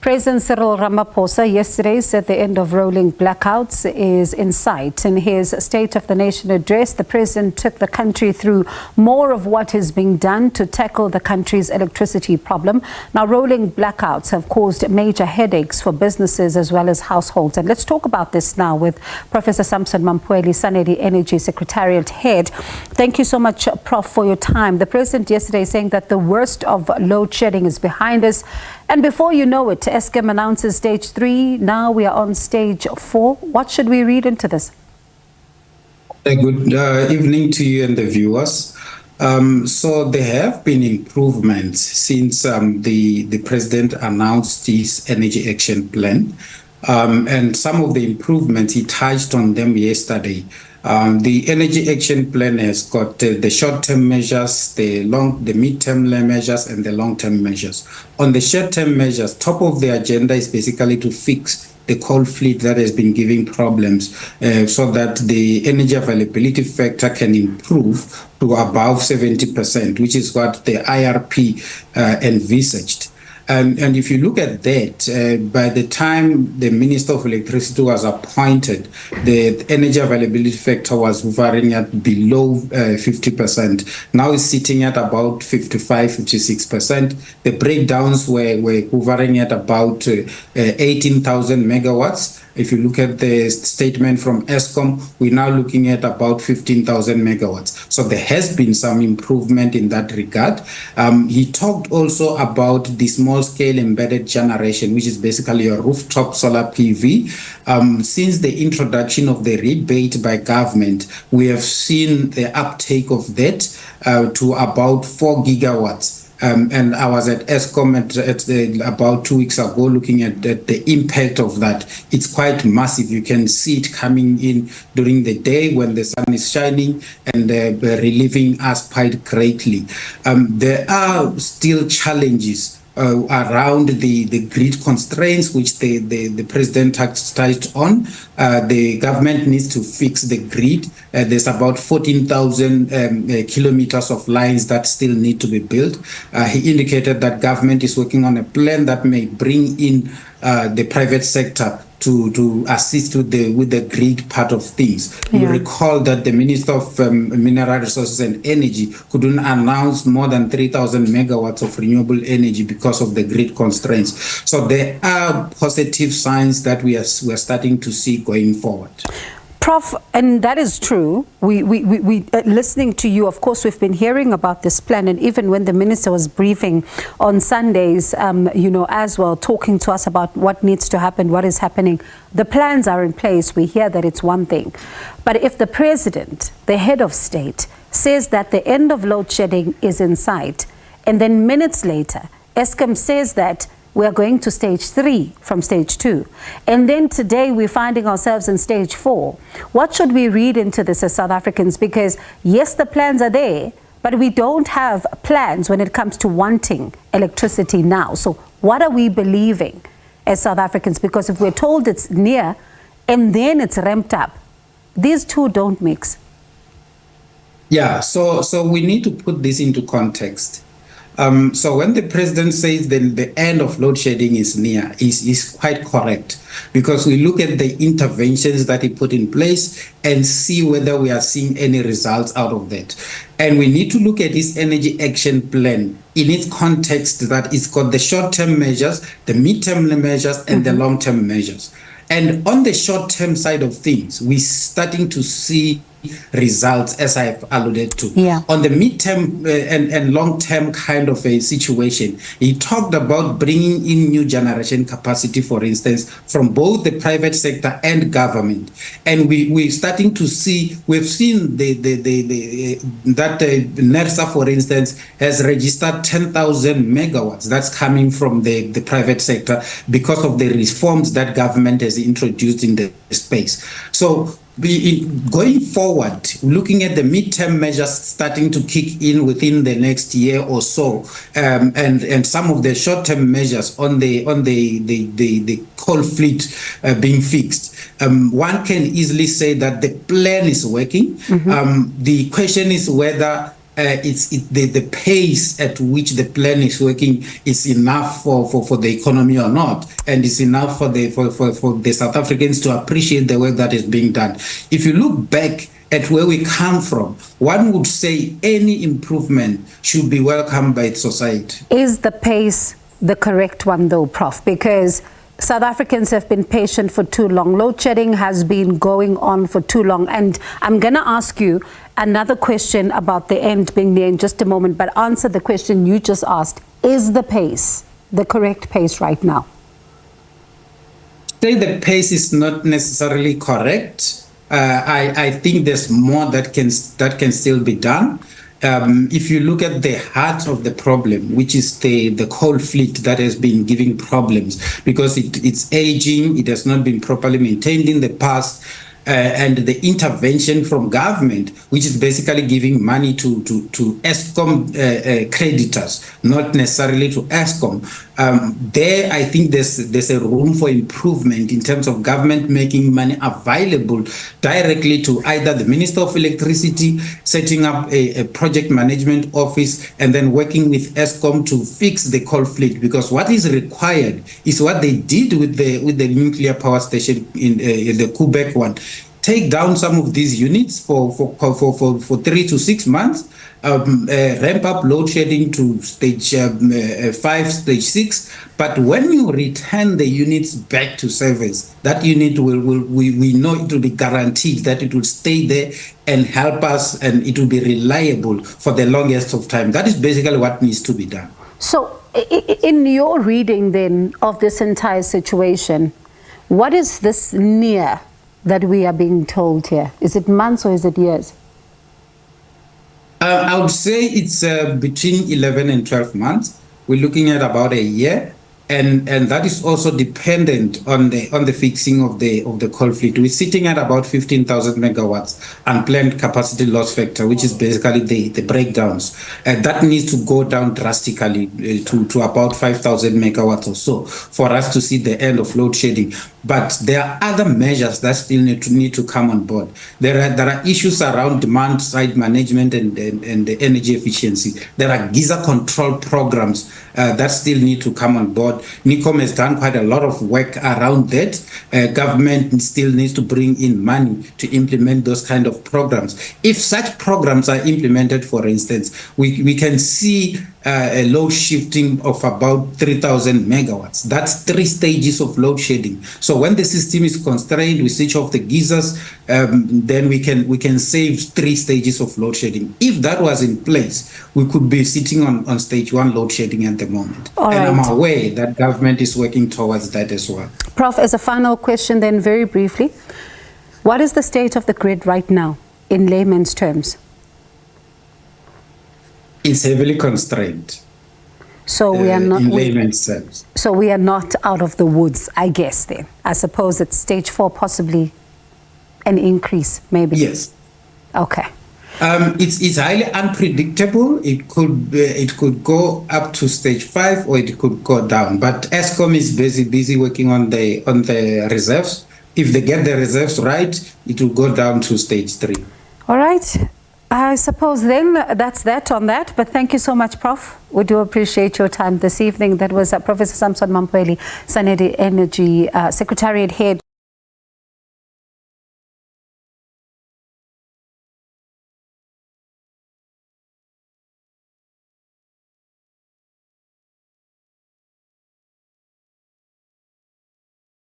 President Cyril Ramaphosa yesterday said the end of rolling blackouts is in sight. In his State of the Nation address, the president took the country through more of what is being done to tackle the country's electricity problem. Now, rolling blackouts have caused major headaches for businesses as well as households. And let's talk about this now with Prof Sampson Mamphweli, SANEDI Energy Secretariat Head. Thank you so much, Prof, for your time. The president yesterday saying that the worst of load shedding is behind us. And before you know it, Eskom announces stage 3. Now we are on stage 4. What should we read into this? Good evening to you and the viewers. So there have been improvements since the president announced his energy action plan. And some of the improvements, he touched on them yesterday. The energy action plan has got the short-term measures, the mid-term measures, and the long-term measures. On the short-term measures, top of the agenda is basically to fix the coal fleet that has been giving problems so that the energy availability factor can improve to above 70%, which is what the IRP envisaged. And if you look at that, by the time the Minister of Electricity was appointed, the energy availability factor was hovering at below 50%. Now it's sitting at about 55, 56%. The breakdowns were hovering at about 18,000 megawatts. If you look at the statement from Eskom, we're now looking at about 15,000 megawatts. So there has been some improvement in that regard. He talked also about the small-scale embedded generation, which is basically a rooftop solar PV. Since the introduction of the rebate by government, we have seen the uptake of that to about 4 gigawatts. And I was at Eskom about 2 weeks ago looking at the impact of that. It's quite massive. You can see it coming in during the day when the sun is shining and relieving us quite greatly. There are still challenges around the grid constraints, which the president touched on. The government needs to fix the grid. There's about 14,000 kilometers of lines that still need to be built. He indicated that government is working on a plan that may bring in the private sector to assist with the grid part of things. Yeah. You recall that the Minister of Mineral Resources and Energy couldn't announce more than 3,000 megawatts of renewable energy because of the grid constraints. So there are positive signs that we are starting to see going forward. Prof, and that is true. We listening to you, of course, we've been hearing about this plan, and even when the minister was briefing on Sundays, as well, talking to us about what needs to happen, what is happening. The plans are in place. We hear that it's one thing. But if the president, the head of state, says that the end of load shedding is in sight, and then minutes later, Eskom says that we are going to stage 3 from stage 2. And then today we're finding ourselves in stage 4. What should we read into this as South Africans? Because yes, the plans are there, but we don't have plans when it comes to wanting electricity now. So what are we believing as South Africans? Because if we're told it's near and then it's ramped up, these two don't mix. Yeah, so we need to put this into context. So when the president says that the end of load shedding is near, is quite correct, because we look at the interventions that he put in place and see whether we are seeing any results out of that. And we need to look at this energy action plan in its context, that it's got the short-term measures, the mid-term measures, and the long-term measures. And on the short-term side of things, we're starting to see results, as I have alluded to. Yeah. On the mid-term and long-term kind of a situation, he talked about bringing in new generation capacity, for instance, from both the private sector and government. And we're starting to see, we've seen that NERSA, for instance, has registered 10,000 megawatts. That's coming from the private sector because of the reforms that government has introduced in the space. So going forward, looking at the midterm measures starting to kick in within the next year or so, and some of the short-term measures on the coal fleet being fixed, one can easily say that the plan is working. The question is whether the pace at which the plan is working is enough for the economy or not, and is enough for the South Africans to appreciate the work that is being done. If you look back at where we come from, one would say any improvement should be welcomed by society. Is the pace the correct one though, Prof? Because South Africans have been patient for too long. Load shedding has been going on for too long. And I'm going to ask you another question about the end being near in just a moment, but answer the question you just asked. Is the pace the correct pace right now? Say the pace is not necessarily correct. I think there's more that can still be done. If you look at the heart of the problem, which is the coal fleet that has been giving problems because it's aging, it has not been properly maintained in the past, and the intervention from government, which is basically giving money to Eskom creditors, not necessarily to Eskom. There, I think there's a room for improvement in terms of government making money available directly to either the Minister of Electricity, setting up a project management office, and then working with Eskom to fix the coal fleet. Because what is required is what they did with the nuclear power station in the Quebec one. Take down some of these units for 3 to 6 months, ramp up load shedding to stage 5, stage 6. But when you return the units back to service, that unit we know it will be guaranteed that it will stay there and help us, and it will be reliable for the longest of time. That is basically what needs to be done. So in your reading then of this entire situation, what is this near that we are being told here? Is it months or is it years? I would say it's between 11 and 12 months. We're looking at about a year, and that is also dependent on the fixing of the coal fleet. We're sitting at about 15,000 megawatts unplanned capacity loss factor, which is basically the breakdowns. That needs to go down drastically to about 5,000 megawatts or so for us to see the end of load shedding. But there are other measures that still need to come on board. There are issues around demand side management and the energy efficiency. There are geyser control programs that still need to come on board. NICOM has done quite a lot of work around that. Government still needs to bring in money to implement those kind of programs. If such programs are implemented, for instance, we can see a load shifting of about 3,000 megawatts. That's 3 stages of load shedding. So when the system is constrained, we switch off the geysers, then we can save 3 stages of load shedding. If that was in place, we could be sitting on stage 1 load shedding at the moment. All and right. I'm aware that government is working towards that as well. Prof, as a final question then, very briefly, what is the state of the grid right now in layman's terms? It's heavily constrained. So we are not in layman's terms. So we are not out of the woods, I guess then. I suppose it's stage 4, possibly an increase, maybe. Yes. Okay. It's highly unpredictable. It could go up to stage 5 or it could go down. But Eskom is busy working on the reserves. If they get the reserves right, it will go down to stage 3. All right. I suppose then that's that on that. But thank you so much, Prof. We do appreciate your time this evening. That was Professor Sampson Mamphweli, SANEDI Energy Secretariat Head.